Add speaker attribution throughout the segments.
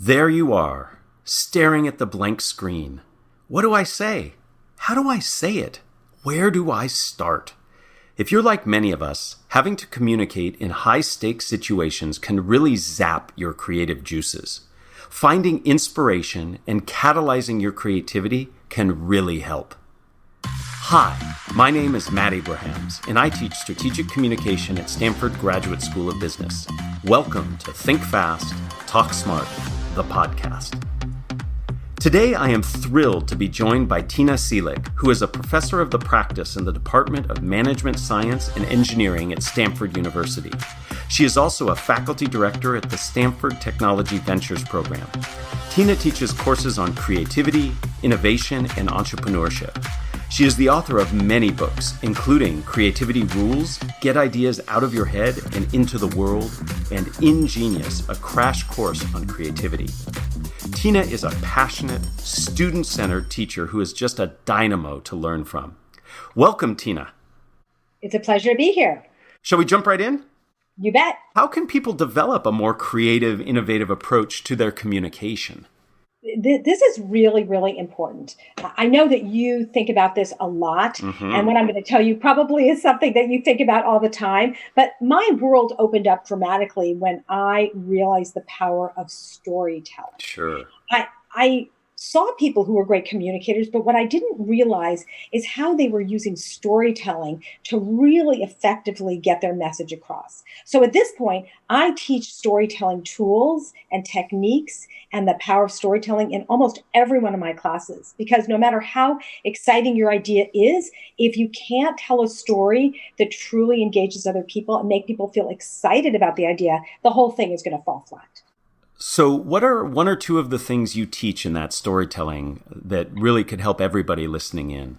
Speaker 1: There you are, staring at the blank screen. What do I say? How do I say it? Where do I start? If you're like many of us, having to communicate in high-stakes situations can really zap your creative juices. Finding inspiration and catalyzing your creativity can really help. Hi, my name is Matt Abrahams, and I teach strategic communication at Stanford Graduate School of Business. Welcome to Think Fast, Talk Smart, the podcast. Today, I am thrilled to be joined by Tina Seelig, who is a professor of the practice in the Department of Management Science and Engineering at Stanford University. She is also a faculty director at the Stanford Technology Ventures program. Tina teaches courses on creativity, innovation, and entrepreneurship. She is the author of many books, including Creativity Rules, Get Ideas Out of Your Head and Into the World, and Ingenious, a crash course on creativity. Tina is a passionate, student-centered teacher who is just a dynamo to learn from. Welcome, Tina.
Speaker 2: It's a pleasure to be here.
Speaker 1: Shall we jump right in?
Speaker 2: You bet.
Speaker 1: How can people develop a more creative, innovative approach to their communication?
Speaker 2: This is really, really important. I know that you think about this a lot, and what I'm going to tell you probably is something that you think about all the time, but my world opened up dramatically when I realized the power of storytelling.
Speaker 1: Sure.
Speaker 2: I saw people who were great communicators, but what I didn't realize is how they were using storytelling to really effectively get their message across. So at this point, I teach storytelling tools and techniques and the power of storytelling in almost every one of my classes, because no matter how exciting your idea is, if you can't tell a story that truly engages other people and make people feel excited about the idea, the whole thing is going to fall flat.
Speaker 1: So what are one or two of the things you teach in that storytelling that really could help everybody listening in?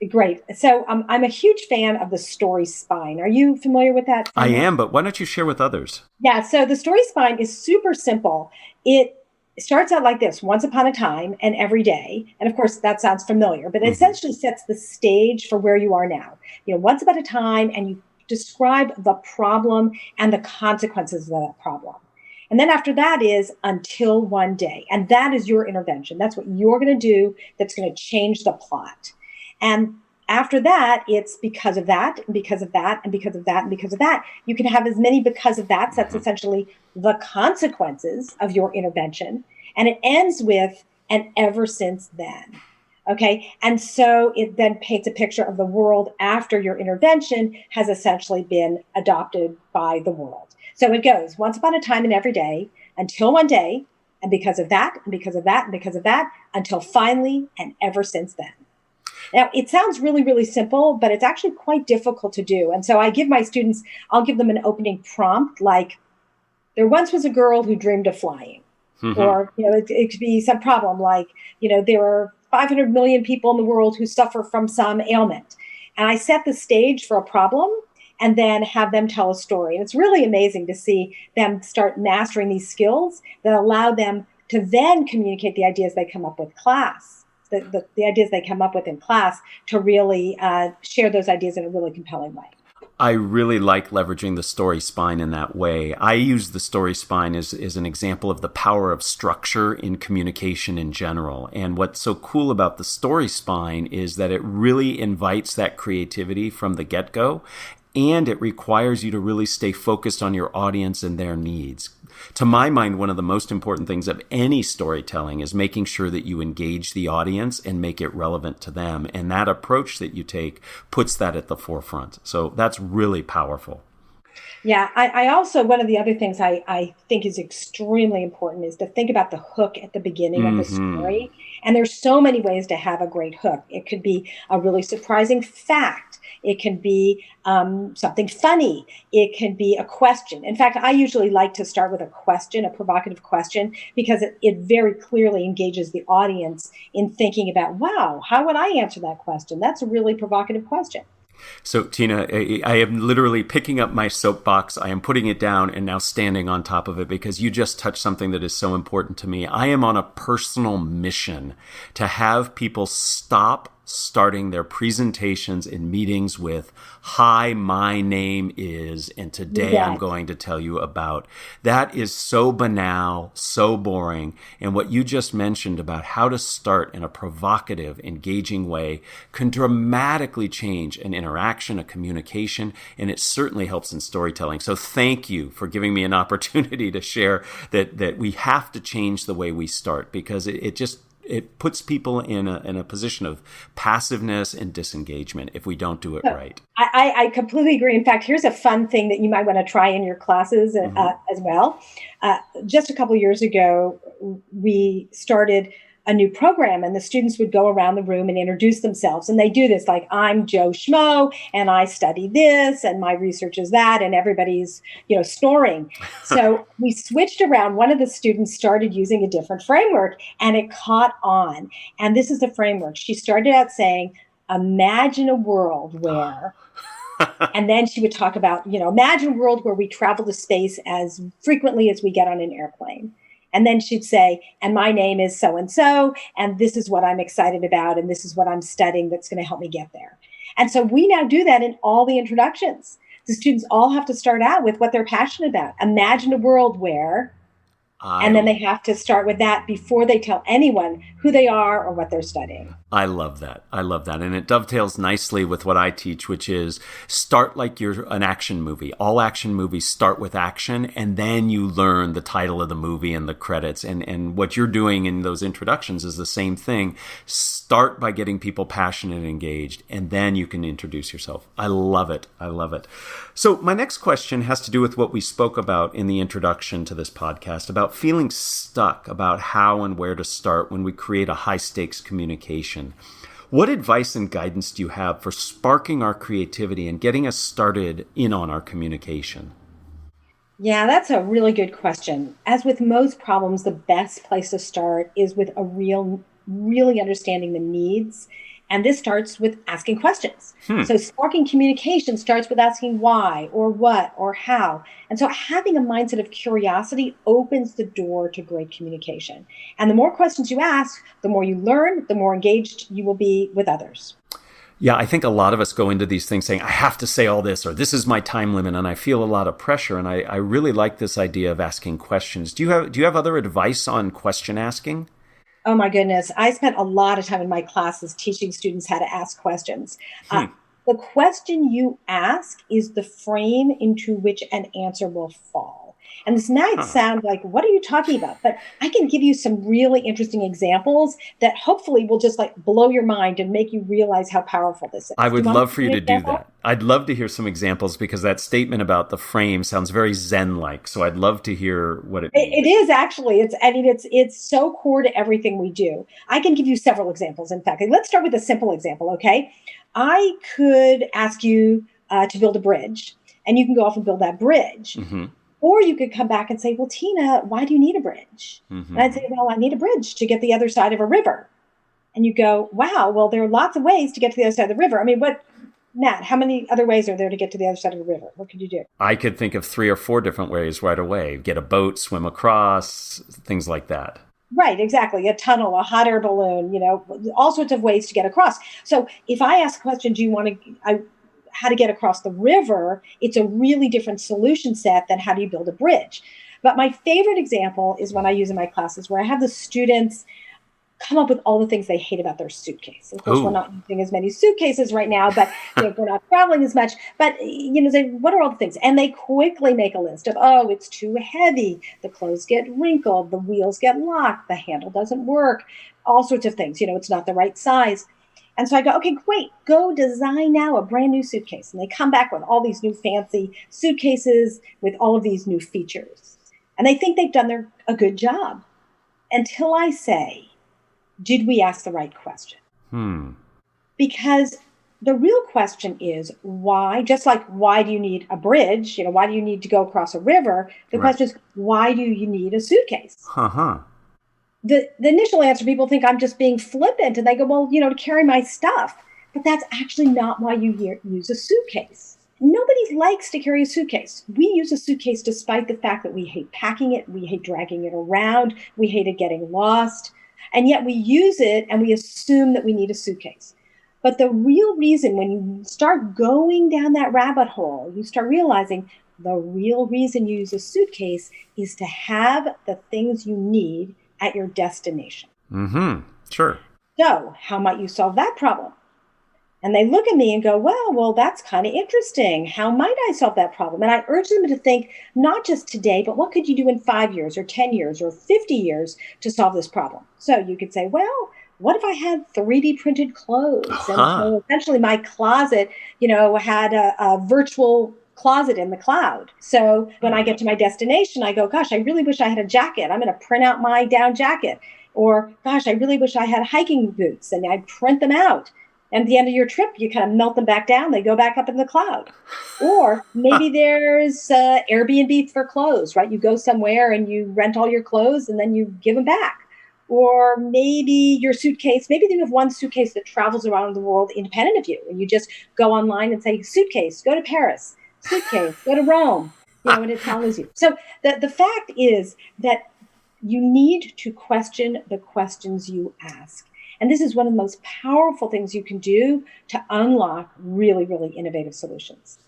Speaker 2: Great. So I'm a huge fan of the story spine. Are you familiar with that?
Speaker 1: I am, but why don't you share with others?
Speaker 2: Yeah, so the story spine is super simple. It starts out like this: once upon a time and every day. And of course, that sounds familiar, but it essentially sets the stage for where you are now. Once upon a time, and you describe the problem and the consequences of that problem. And then after that is until one day. And that is your intervention. That's what you're going to do that's going to change the plot. And after that, it's because of that, and because of that, and because of that, and because of that. You can have as many because of that. So that's essentially the consequences of your intervention. And it ends with and ever since then. Okay. And so it then paints a picture of the world after your intervention has essentially been adopted by the world. So it goes once upon a time and every day, until one day, and because of that, and because of that, and because of that, until finally and ever since then. Now, it sounds really, really simple, but it's actually quite difficult to do. And so I give my students, I'll give them an opening prompt like, there once was a girl who dreamed of flying. Or, it could be some problem like, there are 500 million people in the world who suffer from some ailment. And I set the stage for a problem and then have them tell a story. And it's really amazing to see them start mastering these skills that allow them to then communicate the ideas they come up with the ideas they come up with in class to really share those ideas in a really compelling way.
Speaker 1: I really like leveraging the story spine in that way. I use the story spine as an example of the power of structure in communication in general. And what's so cool about the story spine is that it really invites that creativity from the get-go, and it requires you to really stay focused on your audience and their needs. To my mind, one of the most important things of any storytelling is making sure that you engage the audience and make it relevant to them. And that approach that you take puts that at the forefront. So that's really powerful.
Speaker 2: Yeah, I also, one of the other things I think is extremely important is to think about the hook at the beginning of the story. And there's so many ways to have a great hook. It could be a really surprising fact. It can be something funny. It can be a question. In fact, I usually like to start with a question, a provocative question, because it very clearly engages the audience in thinking about, wow, how would I answer that question? That's a really provocative question.
Speaker 1: So, Tina, I am literally picking up my soapbox. I am putting it down and now standing on top of it because you just touched something that is so important to me. I am on a personal mission to have people stop starting their presentations and meetings with, "Hi, my name is," and today I'm going to tell you about. That is so banal, so boring. And what you just mentioned about how to start in a provocative, engaging way can dramatically change an interaction, a communication, and it certainly helps in storytelling. So thank you for giving me an opportunity to share that we have to change the way we start, because it puts people in a position of passiveness and disengagement if we don't do it right.
Speaker 2: I completely agree. In fact, here's a fun thing that you might want to try in your classes as well. Just a couple of years ago, we started a new program, and the students would go around the room and introduce themselves. And they do this like, "I'm Joe Schmo, and I study this, and my research is that," and everybody's, snoring. So we switched around. One of the students started using a different framework, and it caught on. And this is the framework. She started out saying, "Imagine a world where," and then she would talk about, "Imagine a world where we travel to space as frequently as we get on an airplane." And then she'd say, "And my name is so-and-so, and this is what I'm excited about, and this is what I'm studying that's going to help me get there." And so we now do that in all the introductions. The students all have to start out with what they're passionate about. Imagine a world where, and then they have to start with that before they tell anyone who they are or what they're studying.
Speaker 1: I love that. I love that. And it dovetails nicely with what I teach, which is start like you're an action movie. All action movies start with action, and then you learn the title of the movie and the credits. And what you're doing in those introductions is the same thing. Start by getting people passionate and engaged, and then you can introduce yourself. I love it. I love it. So my next question has to do with what we spoke about in the introduction to this podcast, about feeling stuck, about how and where to start when we create a high-stakes communication. What advice and guidance do you have for sparking our creativity and getting us started in on our communication?
Speaker 2: Yeah, that's a really good question. As with most problems, the best place to start is with really understanding the needs. And this starts with asking questions. So sparking communication starts with asking why or what or how. And so having a mindset of curiosity opens the door to great communication. And the more questions you ask, the more you learn, the more engaged you will be with others.
Speaker 1: Yeah, I think a lot of us go into these things saying, "I have to say all this," or "This is my time limit," and I feel a lot of pressure. And I really like this idea of asking questions. Do you have other advice on question asking?
Speaker 2: Oh my goodness. I spent a lot of time in my classes teaching students how to ask questions. The question you ask is the frame into which an answer will fall. And this might sound like, what are you talking about? But I can give you some really interesting examples that hopefully will just like blow your mind and make you realize how powerful this is.
Speaker 1: I would love for you to do that. I'd love to hear some examples, because that statement about the frame sounds very Zen-like. So I'd love to hear what it means.
Speaker 2: It is actually. It's so core to everything we do. I can give you several examples. In fact, let's start with a simple example. Okay, I could ask you to build a bridge, and you can go off and build that bridge.
Speaker 1: Mm-hmm.
Speaker 2: Or you could come back and say, "Well, Tina, why do you need a bridge?"
Speaker 1: Mm-hmm.
Speaker 2: And I'd say, "Well, I need a bridge to get the other side of a river." And you go, "Wow, well, there are lots of ways to get to the other side of the river." I mean, Matt, how many other ways are there to get to the other side of a river? What could you do?
Speaker 1: I could think of 3 or 4 different ways right away. Get a boat, swim across, things like that.
Speaker 2: Right, exactly. A tunnel, a hot air balloon, all sorts of ways to get across. So if I ask a question, do you want to, how to get across the river, it's a really different solution set than how do you build a bridge. But my favorite example is when I use in my classes where I have the students come up with all the things they hate about their suitcase. Of course, We're not using as many suitcases right now, but we're not traveling as much. But, say, what are all the things? And they quickly make a list of, oh, it's too heavy. The clothes get wrinkled. The wheels get locked. The handle doesn't work. All sorts of things. It's not the right size. And so I go, okay, great. Go design now a brand new suitcase. And they come back with all these new fancy suitcases with all of these new features. And they think they've done a good job until I say, did we ask the right question? Because the real question is why, just like why do you need a bridge? Why do you need to go across a river? The question is, why do you need a suitcase? The initial answer, people think I'm just being flippant, and they go, well, to carry my stuff. But that's actually not why you use a suitcase. Nobody likes to carry a suitcase. We use a suitcase despite the fact that we hate packing it, we hate dragging it around, we hate it getting lost. And yet we use it and we assume that we need a suitcase. But the real reason, when you start going down that rabbit hole, you start realizing the real reason you use a suitcase is to have the things you need at your destination.
Speaker 1: Mm-hmm. Sure.
Speaker 2: So, how might you solve that problem? And they look at me and go, well, that's kind of interesting. How might I solve that problem? And I urge them to think not just today, but what could you do in 5 years or 10 years or 50 years to solve this problem? So you could say, well, what if I had 3D printed clothes?
Speaker 1: Uh-huh.
Speaker 2: And so essentially my closet, had a virtual closet in the cloud. So when I get to my destination, I go, gosh, I really wish I had a jacket. I'm going to print out my down jacket. Or, gosh, I really wish I had hiking boots, and I print them out. And at the end of your trip, you kind of melt them back down. They go back up in the cloud. Or maybe there's Airbnb for clothes, right? You go somewhere and you rent all your clothes and then you give them back. Or maybe your suitcase, maybe you have one suitcase that travels around the world independent of you. And you just go online and say, suitcase, go to Paris, suitcase, go to Rome, and it tells you. So the fact is that you need to question the questions you ask. And this is one of the most powerful things you can do to unlock really, really innovative solutions.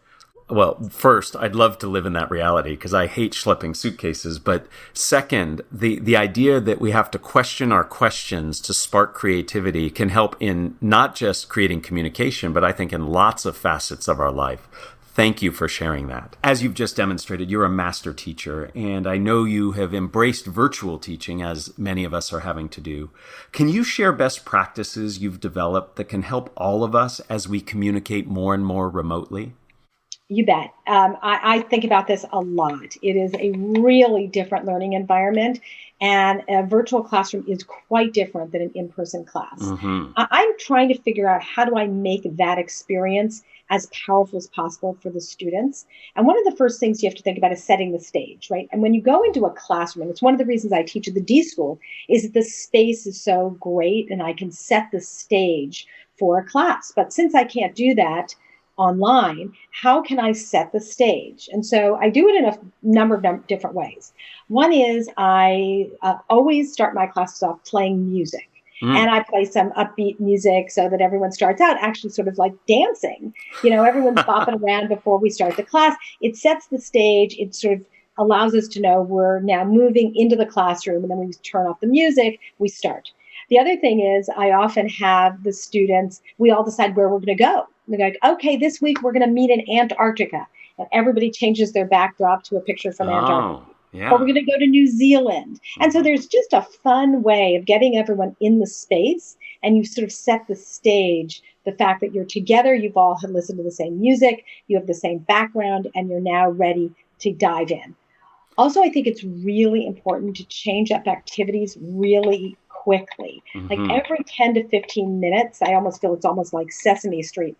Speaker 1: Well, first, I'd love to live in that reality because I hate schlepping suitcases. But second, the idea that we have to question our questions to spark creativity can help in not just creating communication, but I think in lots of facets of our life. Thank you for sharing that. As you've just demonstrated, you're a master teacher, and I know you have embraced virtual teaching, as many of us are having to do. Can you share best practices you've developed that can help all of us as we communicate more and more remotely?
Speaker 2: You bet. I think about this a lot. It is a really different learning environment, and a virtual classroom is quite different than an in-person class.
Speaker 1: Mm-hmm.
Speaker 2: I'm trying to figure out, how do I make that experience as powerful as possible for the students? And one of the first things you have to think about is setting the stage, right? And when you go into a classroom, and it's one of the reasons I teach at the D School, is that the space is so great and I can set the stage for a class. But since I can't do that online, how can I set the stage? And so I do it in a number of different ways. One is I always start my classes off playing music. And I play some upbeat music so that everyone starts out actually sort of like dancing. Everyone's bopping around before we start the class. It sets the stage. It sort of allows us to know we're now moving into the classroom, and then we turn off the music, we start. The other thing is I often have the students, we all decide where we're going to go. They're like, okay, this week we're going to meet in Antarctica. And everybody changes their backdrop to a picture from Antarctica.
Speaker 1: Yeah.
Speaker 2: Or we're going to go to New Zealand. And so there's just a fun way of getting everyone in the space, and you sort of set the stage, the fact that you're together, you've all had listened to the same music, you have the same background, and you're now ready to dive in. Also, I think it's really important to change up activities really quickly. Like every 10 to 15 minutes, I almost feel it's almost like Sesame Street.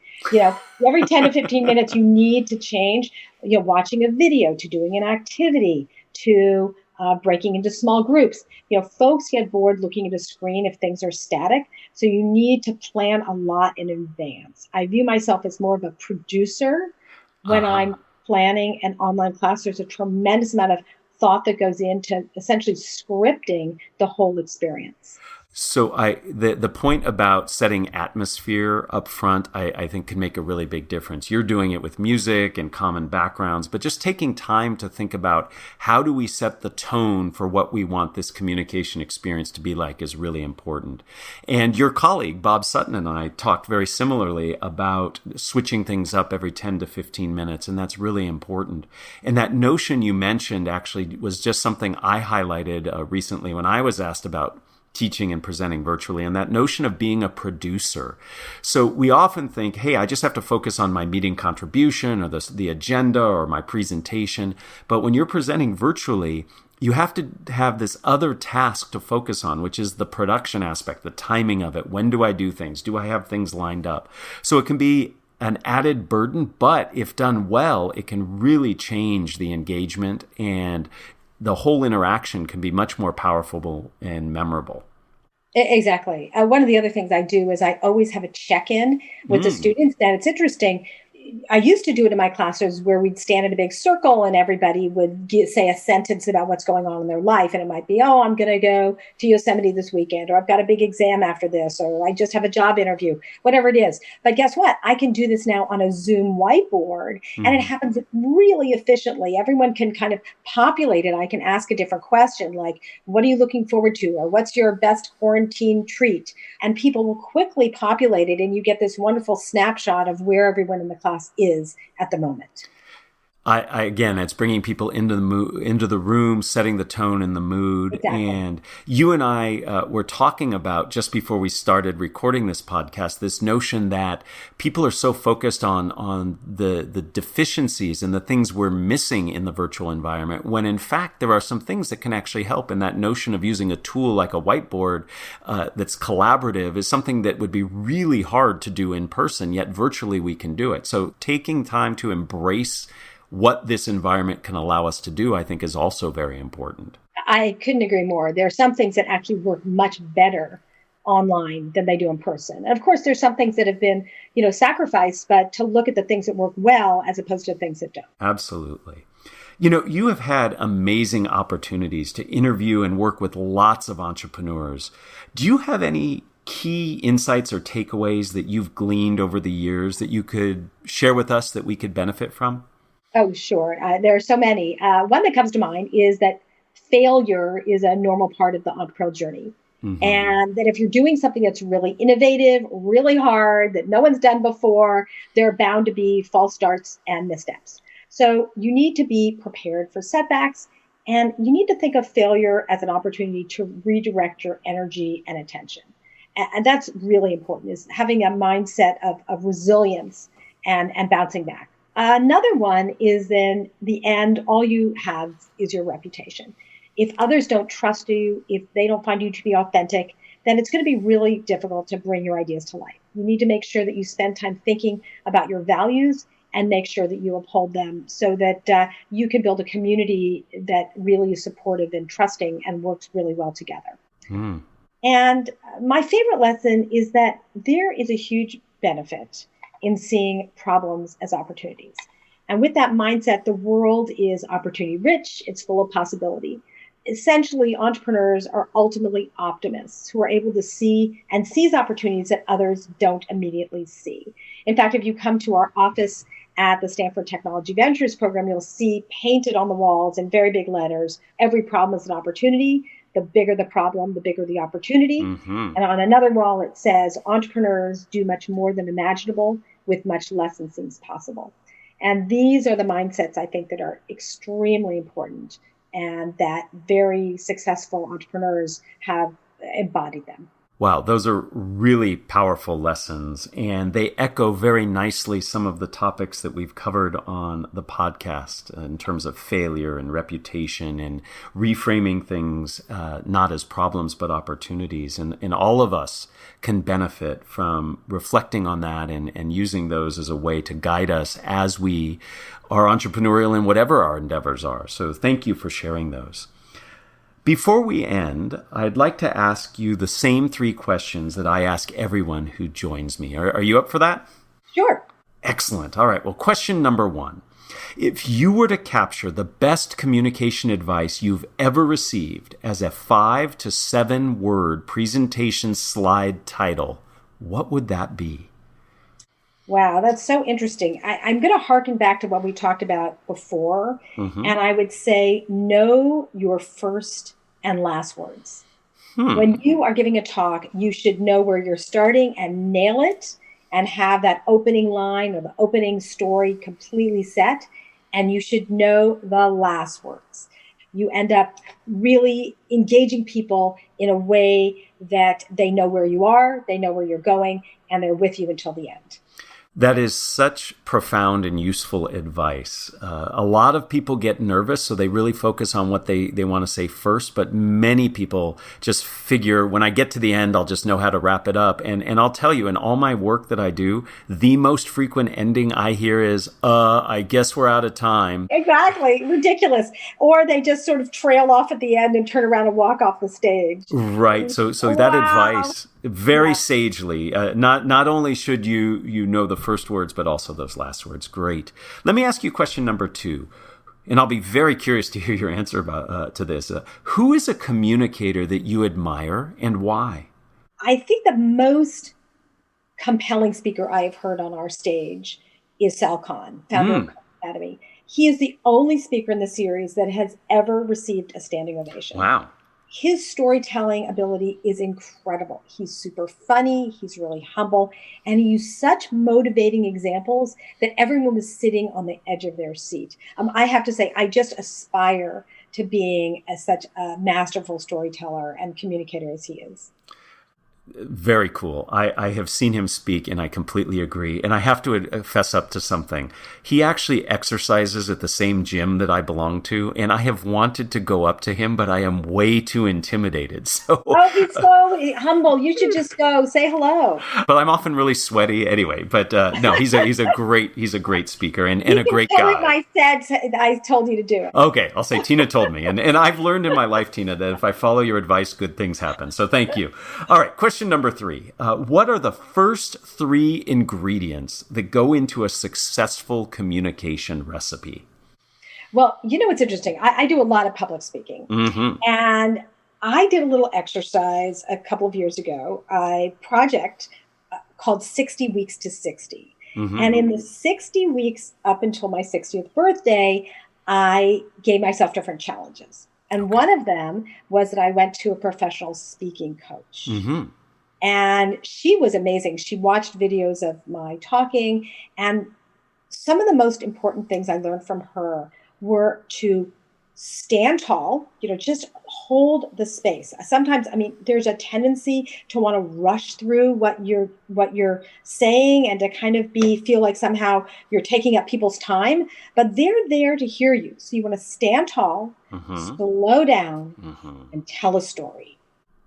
Speaker 2: Every 10 to 15 minutes, you need to change, watching a video to doing an activity to breaking into small groups. Folks get bored looking at a screen if things are static. So you need to plan a lot in advance. I view myself as more of a producer when I'm planning an online class. There's a tremendous amount of thought that goes into essentially scripting the whole experience.
Speaker 1: So the point about setting atmosphere up front, I think can make a really big difference. You're doing it with music and common backgrounds, but just taking time to think about how do we set the tone for what we want this communication experience to be like is really important. And your colleague, Bob Sutton, and I talked very similarly about switching things up every 10 to 15 minutes, and that's really important. And that notion you mentioned actually was just something I highlighted recently when I was asked about teaching and presenting virtually, and that notion of being a producer. So we often think, hey, I just have to focus on my meeting contribution or the agenda or my presentation. But when you're presenting virtually, you have to have this other task to focus on, which is the production aspect, the timing of it. When do I do things? Do I have things lined up? So it can be an added burden, but if done well, it can really change the engagement, and the whole interaction can be much more powerful and memorable.
Speaker 2: Exactly. One of the other things I do is I always have a check-in with the students. And it's interesting. I used to do it in my classes where we'd stand in a big circle and everybody would say a sentence about what's going on in their life. And it might be, oh, I'm going to go to Yosemite this weekend, or I've got a big exam after this, or I just have a job interview, whatever it is. But guess what? I can do this now on a Zoom whiteboard, and it happens really efficiently. Everyone can kind of populate it. I can ask a different question like, what are you looking forward to? Or what's your best quarantine treat? And people will quickly populate it, and you get this wonderful snapshot of where everyone in the class is at the moment.
Speaker 1: I again, it's bringing people into the room, setting the tone and the mood. Exactly. And you and I were talking about, just before we started recording this podcast, this notion that people are so focused on the deficiencies and the things we're missing in the virtual environment, when in fact there are some things that can actually help. And that notion of using a tool like a whiteboard that's collaborative is something that would be really hard to do in person, yet virtually we can do it. So taking time to embrace what this environment can allow us to do, I think, is also very important.
Speaker 2: I couldn't agree more. There are some things that actually work much better online than they do in person. And of course, there's some things that have been, sacrificed, but to look at the things that work well as opposed to things that don't.
Speaker 1: Absolutely. You have had amazing opportunities to interview and work with lots of entrepreneurs. Do you have any key insights or takeaways that you've gleaned over the years that you could share with us that we could benefit from?
Speaker 2: Oh, sure. There are so many. One that comes to mind is that failure is a normal part of the entrepreneurial journey. Mm-hmm. And that if you're doing something that's really innovative, really hard, that no one's done before, there are bound to be false starts and missteps. So you need to be prepared for setbacks, and you need to think of failure as an opportunity to redirect your energy and attention. And that's really important, is having a mindset of resilience and bouncing back. Another one is, in the end, all you have is your reputation. If others don't trust you, if they don't find you to be authentic, then it's going to be really difficult to bring your ideas to life. You need to make sure that you spend time thinking about your values and make sure that you uphold them so that you can build a community that really is supportive and trusting and works really well together. Mm. And my favorite lesson is that there is a huge benefit in seeing problems as opportunities. And with that mindset, the world is opportunity rich. It's full of possibility. Essentially, entrepreneurs are ultimately optimists who are able to see and seize opportunities that others don't immediately see. In fact, if you come to our office at the Stanford Technology Ventures program, you'll see painted on the walls in very big letters, every problem is an opportunity. The bigger the problem, the bigger the opportunity. Mm-hmm. And on another wall, it says, entrepreneurs do much more than imaginable with much less than seems possible. And these are the mindsets, I think, that are extremely important and that very successful entrepreneurs have embodied them.
Speaker 1: Wow, those are really powerful lessons, and they echo very nicely some of the topics that we've covered on the podcast in terms of failure and reputation and reframing things not as problems but opportunities. And all of us can benefit from reflecting on that and using those as a way to guide us as we are entrepreneurial in whatever our endeavors are. So thank you for sharing those. Before we end, I'd like to ask you the same 3 questions that I ask everyone who joins me. Are you up for that?
Speaker 2: Sure.
Speaker 1: Excellent. All right. Well, question number 1. If you were to capture the best communication advice you've ever received as a 5 to 7 word presentation slide title, what would that be?
Speaker 2: Wow, that's so interesting. I'm going to harken back to what we talked about before. Mm-hmm. And I would say, know your first and last words. When you are giving a talk, you should know where you're starting and nail it and have that opening line or the opening story completely set. And you should know the last words. You end up really engaging people in a way that they know where you are, they know where you're going, and they're with you until the end.
Speaker 1: That is such profound and useful advice. A lot of people get nervous, so they really focus on what they want to say first. But many people just figure, when I get to the end, I'll just know how to wrap it up. And I'll tell you, in all my work that I do, the most frequent ending I hear is, I guess we're out of time.
Speaker 2: Exactly. Ridiculous. Or they just sort of trail off at the end and turn around and walk off the stage.
Speaker 1: Right. So that advice Very sagely. Not only should you know the first words, but also those last words. Great. Let me ask you question number 2, and I'll be very curious to hear your answer to this. Who is a communicator that you admire and why?
Speaker 2: I think the most compelling speaker I have heard on our stage is Sal Khan, founder of Khan Academy. He is the only speaker in the series that has ever received a standing ovation.
Speaker 1: Wow.
Speaker 2: His storytelling ability is incredible. He's super funny. He's really humble. And he used such motivating examples that everyone was sitting on the edge of their seat. I have to say, I just aspire to being such a masterful storyteller and communicator as he is.
Speaker 1: Very cool. I have seen him speak, and I completely agree. And I have to fess up to something. He actually exercises at the same gym that I belong to, and I have wanted to go up to him, but I am way too intimidated. So,
Speaker 2: he's so humble. You should just go say hello.
Speaker 1: But I'm often really sweaty anyway. But no, he's a great speaker and a great guy.
Speaker 2: I told you to do it.
Speaker 1: Okay, I'll say Tina told me, and I've learned in my life, Tina, that if I follow your advice, good things happen. So thank you. All right, question number 3. What are the first 3 ingredients that go into a successful communication recipe?
Speaker 2: Well, it's interesting. I do a lot of public speaking. And I did a little exercise a couple of years ago, a project called 60 Weeks to 60. And in the 60 weeks up until my 60th birthday, I gave myself different challenges. And one of them was that I went to a professional speaking coach. And she was amazing. She watched videos of my talking. And some of the most important things I learned from her were to stand tall, just hold the space. Sometimes, there's a tendency to want to rush through what you're saying and to kind of feel like somehow you're taking up people's time, but they're there to hear you. So you want to stand tall, slow down, and tell a story.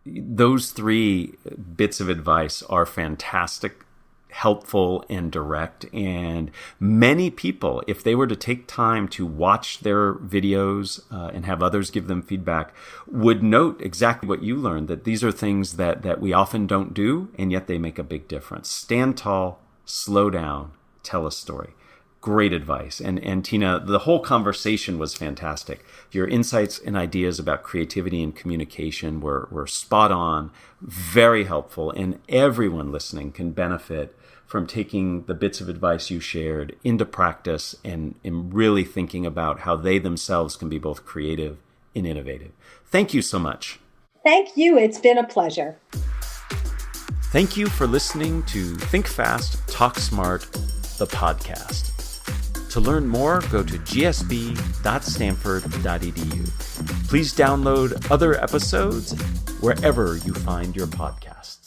Speaker 1: Those 3 bits of advice are fantastic, helpful, and direct. And many people, if they were to take time to watch their videos and have others give them feedback, would note exactly what you learned, that these are things that we often don't do, and yet they make a big difference. Stand tall, slow down, tell a story. Great advice. And Tina, the whole conversation was fantastic. Your insights and ideas about creativity and communication were spot on, very helpful, and everyone listening can benefit from taking the bits of advice you shared into practice and really thinking about how they themselves can be both creative and innovative. Thank you so much.
Speaker 2: Thank you. It's been a pleasure.
Speaker 1: Thank you for listening to Think Fast, Talk Smart, the podcast. To learn more, go to gsb.stanford.edu. Please download other episodes wherever you find your podcasts.